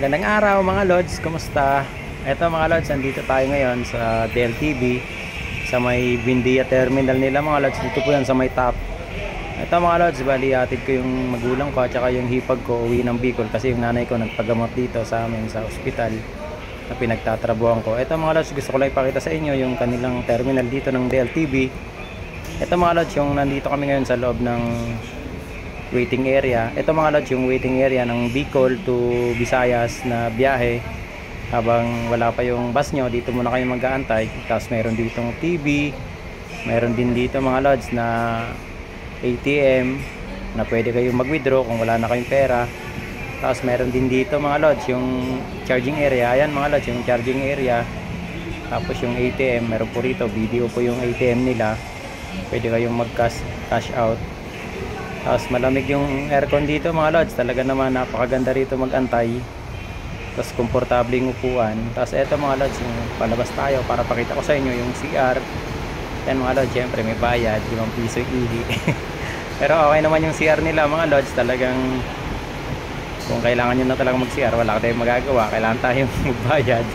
Magandang araw mga Lods, kumusta? Eto mga Lods, andito tayo ngayon sa DLTV sa may Bindia Terminal nila mga Lods. Dito po yan sa may top. Eto mga Lods, bali atid ko yung magulang ko at saka yung hipag ko uwi ng Bicol kasi yung nanay ko nagpagamot dito sa amin sa ospital na pinagtatrabuhan ko. Eto mga Lods, gusto ko lang ipakita sa inyo yung kanilang terminal dito ng DLTV. Eto mga Lods, yung nandito kami ngayon sa loob ng waiting area. Ito mga Lods, yung waiting area ng Bicol to Visayas na biyahe. Habang wala pa yung bus nyo, dito muna kayo mag-aantay. Tapos meron ditong TV, meron din dito mga Lods na ATM na pwede kayong mag-withdraw kung wala na kayong pera. Tapos meron din dito mga Lods yung charging area. Ayan mga Lods, yung charging area. Tapos yung ATM, meron po rito, video po yung ATM nila. Pwede kayong mag-cash out. Tapos malamig yung aircon dito mga Lods. Talaga naman napakaganda rito mag-antay. Tapos komportable yung upuan. Tapos eto mga Lods, yung palabas tayo para pakita ko sa inyo yung CR. Yan mga Lods, syempre may bayad, 5 piso ihi. Pero okay naman yung CR nila mga Lods. Talagang kung kailangan nyo na talaga mag-CR, wala tayong magagawa, kailangan tayong magbayad.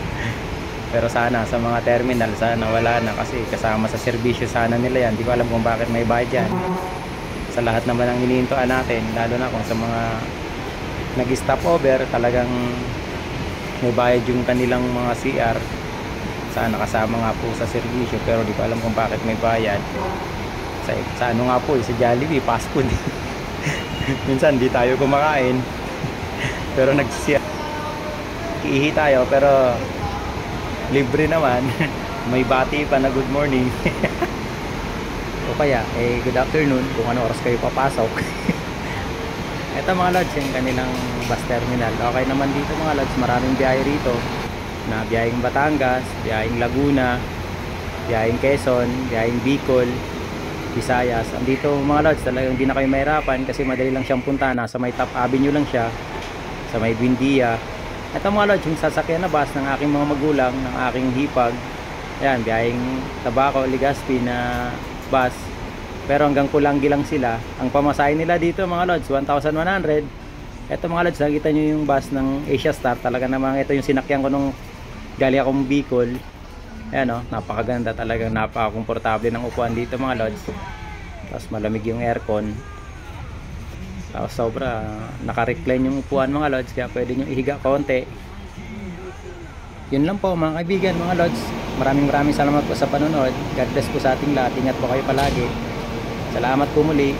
Pero sana sa mga terminal, sana wala na kasi kasama sa serbisyo sana nila yan. Di ko alam kung bakit may bayad yan. Sa lahat naman ang iniintuan natin, lalo na kung sa mga nag-stop over, talagang may bayad yung kanilang mga CR. Sana kasama nga po sa serbisyo, pero di ko alam kung bakit may bayad. Sa ano nga po, sa Jollibee, fast food. Minsan di tayo kumakain, pero nag-CR. Iihi tayo, pero libre naman. May bati pa na good morning. O kaya, good afternoon kung ano oras kayo papasok. Ito mga Lods, yung kanilang bus terminal. Okay naman dito mga Lods, maraming biyahe rito. Na biyaheng Batangas, biyaheng Laguna, biyaheng Quezon, biyaheng Bicol, Visayas. Andito mga Lods, talagang hindi na kayo mahirapan kasi madali lang siyang punta. Nasa may Top Avenue lang siya, sa may Bindia. Ito mga Lods, yung sasakyan na bus ng aking mga magulang, ng aking hipag. Ayan, biyaheng Tabaco, Legazpi na bus, pero hanggang Pulangi lang sila. Ang pamasahe nila dito mga Lods, 1,100. Ito mga Lods, nakita nyo yung bus ng Asia Star. Talaga namang ito yung sinakyan ko nung galing akong Bicol. Ayan o, napakaganda, talagang napakakomportable ng upuan dito mga Lods. Tapos malamig yung aircon. Tapos sobra naka-recline yung upuan mga Lods, kaya pwede nyo ihiga konti. Yun lang po mga kaibigan mga Lods. Maraming salamat po sa panonood. God bless po sa ating lahat. Ingat po kayo palagi. Salamat po muli.